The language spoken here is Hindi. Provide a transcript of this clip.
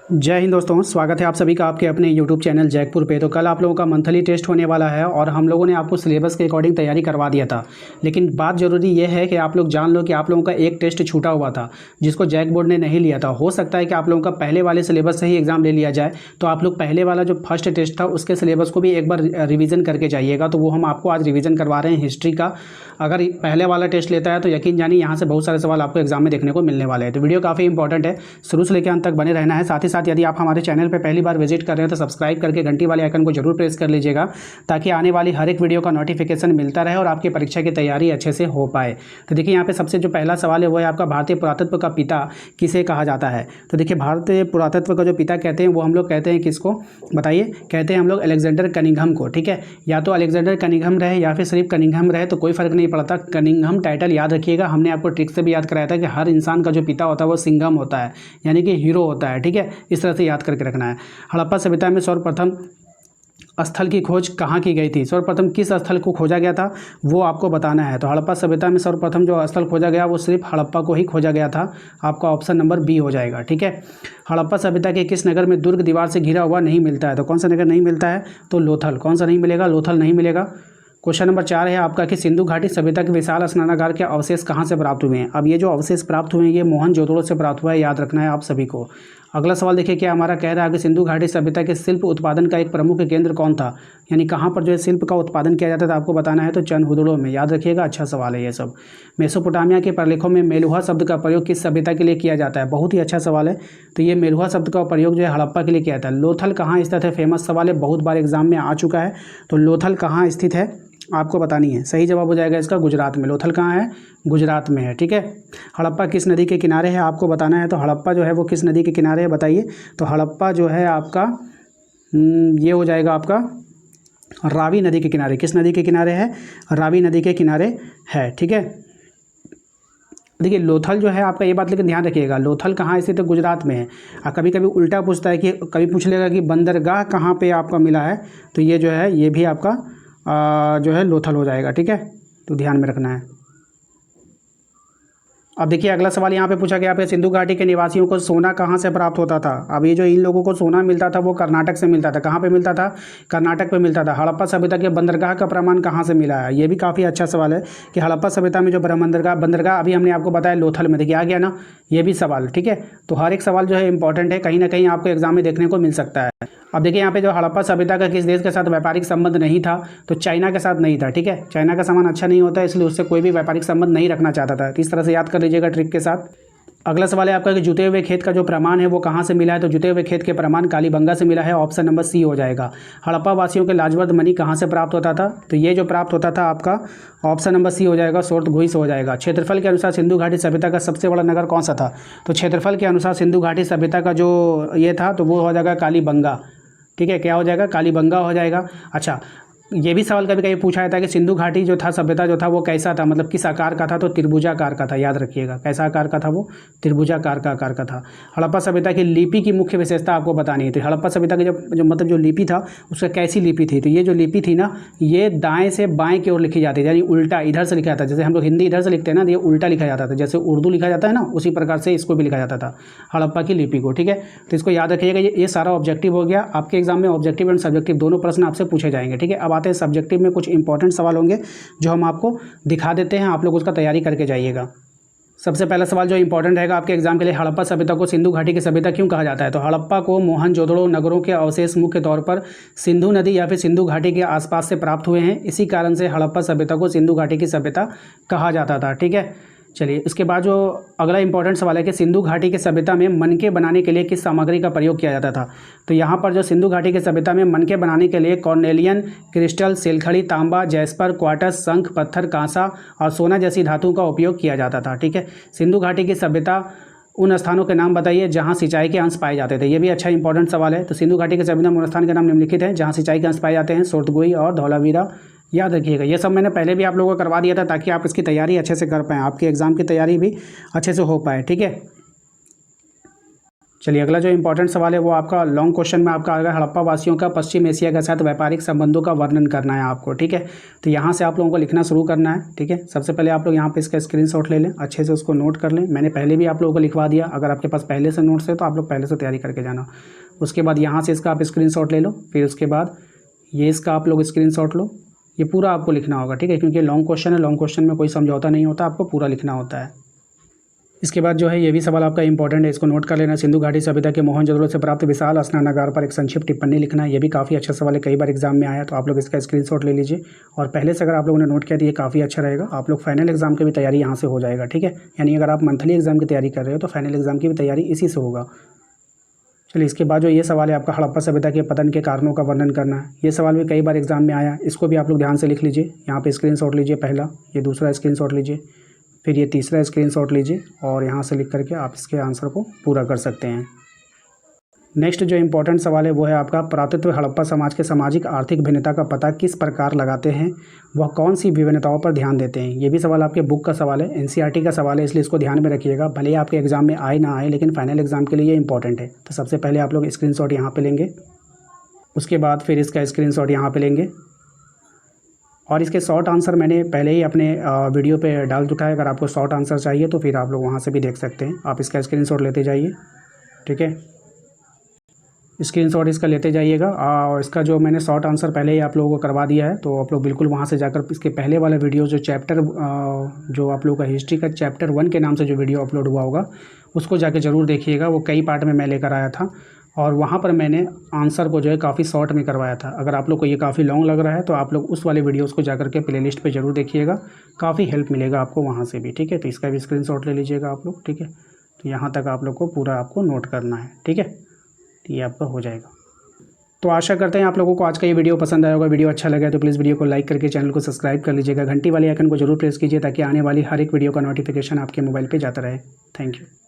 जय हिंद दोस्तों, स्वागत है आप सभी का आपके अपने YouTube चैनल जैकपुर पे। तो कल आप लोगों का मंथली टेस्ट होने वाला है और हम लोगों ने आपको सिलेबस के अकॉर्डिंग तैयारी करवा दिया था। लेकिन बात ज़रूरी ये है कि आप लोग जान लो कि आप लोगों का एक टेस्ट छूटा हुआ था जिसको जैक बोर्ड ने नहीं लिया था। हो सकता है कि आप लोगों का पहले वाले सिलेबस से ही एग्ज़ाम ले लिया जाए, तो आप लोग पहले वाला जो फर्स्ट टेस्ट था उसके सिलेबस को भी एक बार रिविज़न करके जाइएगा। तो वो हम आपको आज रिविज़न करवा रहे हैं हिस्ट्री का। अगर पहले वाला टेस्ट लेता है तो यकीन जानिए यहाँ से बहुत सारे सवाल आपको एग्जाम में देखने को मिलने वाले हैं। तो वीडियो काफ़ी इंपॉर्टेंट है, शुरू से लेकर अंत तक बने रहना है। साथ ही साथ यदि आप हमारे चैनल पर पहली बार विजिट कर रहे हैं तो सब्सक्राइब करके घंटी वाले आइकन को जरूर प्रेस कर लीजिएगा, ताकि आने वाली हर एक वीडियो का नोटिफिकेशन मिलता रहे और आपकी परीक्षा की तैयारी अच्छे से हो पाए। तो देखिए यहाँ पे सबसे जो पहला सवाल है वो है आपका भारतीय पुरातत्व का पिता किसे कहा जाता है। तो देखिए भारतीय पुरातत्व का जो पिता कहते हैं वो हम लोग कहते हैं किसको, बताइए। कहते हैं हम लोग अलेक्जेंडर कनिंघम को। ठीक है, या तो अलेक्जेंडर कनिंघम रहे या फिर सिर्फ कनिंघम रहे तो कोई फर्क नहीं पड़ता। कनिंघम टाइटल याद रखिएगा, हमने आपको ट्रिक से भी याद कराया था कि हर इंसान का जो पिता होता है वो सिंघम होता है, यानी कि हीरो होता है। ठीक है, इस तरह से याद करके रखना है। हड़प्पा सभ्यता में सर्वप्रथम स्थल की खोज कहाँ की गई थी, सर्वप्रथम किस स्थल को खोजा गया था वो आपको बताना है। तो हड़प्पा सभ्यता में सर्वप्रथम जो स्थल खोजा गया वो सिर्फ हड़प्पा को ही खोजा गया था। आपका ऑप्शन नंबर बी हो जाएगा। ठीक है, हड़प्पा सभ्यता के किस नगर में दुर्ग दीवार से घिरा हुआ नहीं मिलता है। तो कौन सा नगर नहीं मिलता है, तो लोथल। कौन सा नहीं मिलेगा, लोथल नहीं मिलेगा। क्वेश्चन नंबर 4 है आपका कि सिंधु घाटी सभ्यता के विशाल स्नानागार के अवशेष कहाँ से प्राप्त हुए हैं। अब ये जो अवशेष प्राप्त हुए हैं ये मोहनजोदड़ो से प्राप्त हुआ है, याद रखना है आप सभी को। अगला सवाल देखिए क्या हमारा कह रहा है कि सिंधु घाटी सभ्यता के शिल्प उत्पादन का एक प्रमुख केंद्र कौन था, यानी कहाँ पर जो है शिल्प का उत्पादन किया जाता था आपको बताना है। तो चंदहुदड़ो में, याद रखिएगा, अच्छा सवाल है ये सब। मेसोपोटामिया के प्रलेखों में मेलुहा शब्द का प्रयोग किस सभ्यता के लिए किया जाता है, बहुत ही अच्छा सवाल है। तो ये मेलुहा शब्द का प्रयोग जो है हड़प्पा के लिए किया जाता है। लोथल कहाँ स्थित है, फेमस सवाल है, बहुत बार एग्जाम में आ चुका है। तो लोथल कहाँ स्थित है आपको बतानी है। सही जवाब हो जाएगा इसका गुजरात में। लोथल कहाँ है, गुजरात में है। ठीक है, हड़प्पा किस नदी के किनारे है आपको बताना है। तो हड़प्पा जो है वो किस नदी के किनारे है बताइए। तो हड़प्पा जो है आपका ये हो जाएगा आपका रावी नदी के किनारे। किस नदी के किनारे है, रावी नदी के किनारे है। ठीक है, देखिए लोथल जो है आपका, ये बात लेकिन ध्यान रखिएगा, लोथल कहाँ स्थित है, गुजरात में है। और कभी कभी उल्टा पूछता है कि कभी पूछ लेगा कि बंदरगाह कहाँ पे आपका मिला है, तो ये जो है ये भी आपका जो है लोथल हो जाएगा। ठीक है, तो ध्यान में रखना है। अब देखिए अगला सवाल यहाँ पे पूछा गया है, सिंधु घाटी के निवासियों को सोना कहाँ से प्राप्त होता था। अब ये जो इन लोगों को सोना मिलता था वो कर्नाटक से मिलता था। कहाँ पे मिलता था, कर्नाटक पे मिलता था। हड़प्पा सभ्यता के बंदरगाह का प्रमाण कहाँ से मिला है, ये भी काफ़ी अच्छा सवाल है कि हड़प्पा सभ्यता में जो बंदरगाह अभी हमने आपको बताया लोथल में, देखिए आ गया ना ये भी सवाल। ठीक है, तो हर एक सवाल जो है इंपॉर्टेंट है, कहीं ना कहीं आपको एग्जाम में देखने को मिल सकता है। अब देखिए यहाँ पे जो हड़प्पा सभ्यता का किस देश के साथ व्यापारिक संबंध नहीं था, तो चाइना के साथ नहीं था। ठीक है, चाइना का सामान अच्छा नहीं होता है, इसलिए उससे कोई भी व्यापारिक संबंध नहीं रखना चाहता था। तो इस तरह से याद कर लीजिएगा ट्रिक के साथ। अगला सवाल है आपका कि जुते हुए खेत का जो प्रमाण है वो कहाँ से मिला है। तो जुते हुए खेत के प्रमाण कालीबंगा से मिला है, ऑप्शन नंबर सी हो जाएगा। हड़प्पा वासियों के लाजवर्द मणि कहाँ से प्राप्त होता था, तो ये जो प्राप्त होता था आपका ऑप्शन नंबर सी हो जाएगा, सोर्तगुई से हो जाएगा। क्षेत्रफल के अनुसार सिंधु घाटी सभ्यता का सबसे बड़ा नगर कौन सा था। तो क्षेत्रफल के अनुसार सिंधु घाटी सभ्यता का जो ये था तो वो हो जाएगा कालीबंगा। ठीक है, क्या हो जाएगा, कालीबंगा हो जाएगा। अच्छा, ये भी सवाल कभी कभी पूछा जाता है कि सिंधु घाटी जो था सभ्यता जो था वो कैसा था, मतलब किस आकार का था। तो त्रिभुजाकार का था, याद रखिएगा। कैसा आकार का था वो, त्रिभुजाकार का आकार का था। हड़प्पा सभ्यता की लिपि की मुख्य विशेषता आपको बतानी है। तो हड़प्पा सभ्यता की जो मतलब जो लिपि था उसका कैसी लिपि थी, तो ये जो लिपि थी ना ये दाएं से बाएं की ओर लिखी जाती है, यानी उल्टा इधर से लिखा जाता है। जैसे हम लोग हिंदी इधर से लिखते हैं ना, तो ये उल्टा लिखा जाता था, जैसे उर्दू लिखा जाता है ना उसी प्रकार से इसको भी लिखा जाता था हड़प्पा की लिपि को। ठीक है, तो इसको याद रखिएगा। ये सारा ऑब्जेक्टिव हो गया। आपके एग्जाम में ऑब्जेक्टिव एंड सब्जेक्टिव दोनों प्रश्न आपसे पूछे जाएंगे। ठीक है, अब आते हैं सब्जेक्टिव में, कुछ इंपॉर्टेंट सवाल होंगे जो हम आपको दिखा देते हैं, आप लोग उसका तैयारी करके जाइएगा। सबसे पहला सवाल जो इंपॉर्टेंट रहेगा आपके एग्जाम के लिए, हड़प्पा सभ्यता को सिंधु घाटी की सभ्यता क्यों कहा जाता है। तो हड़प्पा को मोहनजोदड़ो नगरों के अवशेष मुख्य तौर पर सिंधु नदी या फिर सिंधु घाटी के आसपास से प्राप्त हुए हैं, इसी कारण से हड़प्पा सभ्यता को सिंधु घाटी की सभ्यता कहा जाता था। ठीक है, चलिए इसके बाद जो अगला इंपॉर्टेंट सवाल है कि सिंधु घाटी की सभ्यता में मनके बनाने के लिए किस सामग्री का प्रयोग किया जाता था। तो यहाँ पर जो सिंधु घाटी की सभ्यता में मनके बनाने के लिए कॉर्नेलियन क्रिस्टल, सिलखड़ी, तांबा, जैस्पर, क्वार्टज, शंख, पत्थर, कांसा और सोना जैसी धातुओं का उपयोग किया जाता था। ठीक है, सिंधु घाटी की सभ्यता उन स्थानों के नाम बताइए जहाँ सिंचाई के अंश पाए जाते थे। ये भी अच्छा इंपॉर्टेंट सवाल है। तो सिंधु घाटी के सभ्यता में उन स्थान के नाम निम्नलिखित हैं जहाँ सिंचाई के अंश पाए जाते हैं, सोर्तगुई और धौलावीरा। याद रखिएगा, ये सब मैंने पहले भी आप लोगों को करवा दिया था ताकि आप इसकी तैयारी अच्छे से कर पाएँ, आपके एग्ज़ाम की तैयारी भी अच्छे से हो पाए। ठीक है, चलिए अगला जो इंपॉर्टेंट सवाल है वो आपका लॉन्ग क्वेश्चन में आपका आएगा, हड़प्पा वासियों का पश्चिम एशिया के साथ व्यापारिक संबंधों का वर्णन करना है आपको। ठीक है, तो यहाँ से आप लोगों को लिखना शुरू करना है। ठीक है, सबसे पहले आप लोग यहाँ पे इसका स्क्रीनशॉट ले लें, अच्छे से उसको नोट कर लें। मैंने पहले भी आप लोगों को लिखवा दिया, अगर आपके पास पहले से नोट्स है तो आप लोग पहले से तैयारी करके जाना। उसके बाद यहाँ से इसका आप स्क्रीनशॉट ले लो, फिर उसके बाद ये इसका आप लोग स्क्रीनशॉट लो। ये पूरा आपको लिखना होगा। ठीक है, क्योंकि लॉन्ग क्वेश्चन है, लॉन्ग क्वेश्चन में कोई समझौता नहीं होता, आपको पूरा लिखना होता है। इसके बाद जो है ये भी सवाल आपका इंपॉर्टेंट है, इसको नोट कर लेना। सिंधु घाटी सभ्यता के मोहनजोदड़ो से प्राप्त विशाल स्नानागार पर एक संक्षिप्त टिप्पणी लिखना है। ये भी काफ़ी अच्छा सवाल है, कई बार एग्जाम में आया, तो आप लोग इसका स्क्रीनशॉट ले लीजिए। और पहले से अगर आप लोगों ने नोट किया तो ये काफ़ी अच्छा रहेगा, आप लोग फाइनल एग्जाम की भी तैयारी यहाँ से हो जाएगा। ठीक है, यानी अगर आप मंथली एग्जाम की तैयारी कर रहे हो तो फाइनल एग्जाम की भी तैयारी इसी से होगा। चलिए इसके बाद जो ये सवाल है आपका, हड़प्पा सभ्यता के पतन के कारणों का वर्णन करना है। ये सवाल भी कई बार एग्जाम में आया, इसको भी आप लोग ध्यान से लिख लीजिए। यहाँ पे स्क्रीनशॉट लीजिए पहला, ये दूसरा स्क्रीनशॉट लीजिए, फिर ये तीसरा स्क्रीनशॉट लीजिए और यहाँ से लिख करके आप इसके आंसर को पूरा कर सकते हैं। नेक्स्ट जो इंपॉर्टेंट सवाल है वो है आपका, पुरातत्व हड़प्पा समाज के सामाजिक आर्थिक भिन्नता का पता किस प्रकार लगाते हैं, वह कौन सी विभिन्नताओं पर ध्यान देते हैं। ये भी सवाल आपके बुक का सवाल है, एनसीईआरटी का सवाल है, इसलिए इसको ध्यान में रखिएगा। भले ही आपके एग्जाम में आए ना आए, लेकिन फाइनल एग्जाम के लिए ये इंपॉर्टेंट है। तो सबसे पहले आप लोग स्क्रीनशॉट यहाँ पे लेंगे, उसके बाद फिर इसका स्क्रीनशॉट यहाँ पे लेंगे और इसके शॉर्ट आंसर मैंने पहले ही अपने वीडियो पे डाल चुका है। अगर आपको शॉर्ट आंसर चाहिए तो फिर आप लोग वहाँ से भी देख सकते हैं। आप इसका स्क्रीनशॉट लेते जाइए। ठीक है, स्क्रीनशॉट इसका लेते जाइएगा और इसका जो मैंने शॉर्ट आंसर पहले ही आप लोगों को करवा दिया है, तो आप लोग बिल्कुल वहाँ से जाकर इसके पहले वाला वीडियो जो चैप्टर जो आप लोगों का हिस्ट्री का चैप्टर 1 के नाम से जो वीडियो अपलोड हुआ होगा उसको जाके ज़रूर देखिएगा। वो कई पार्ट में मैं लेकर आया था और वहाँ पर मैंने आंसर को जो है काफ़ी शॉर्ट में करवाया था। अगर आप लोग को ये काफ़ी लॉन्ग लग रहा है तो आप लोग उस वाले वीडियोज़ को जाकर के प्लेलिस्ट पे ज़रूर देखिएगा, काफ़ी हेल्प मिलेगा आपको वहाँ से भी। ठीक है, तो इसका भी स्क्रीनशॉट ले लीजिएगा आप लोग। ठीक है, तो यहाँ तक आप लोग को पूरा आपको नोट करना है। ठीक है, तो ये आपका हो जाएगा। तो आशा करते हैं आप लोगों को आज का ये वीडियो पसंद आया होगा। वीडियो अच्छा लगा तो प्लीज़ वीडियो को लाइक करके चैनल को सब्सक्राइब कर लीजिएगा। घंटी वाले आइकन को जरूर प्रेस कीजिए ताकि आने वाली हर एक वीडियो का नोटिफिकेशन आपके मोबाइल पे जाता रहे। Thank you.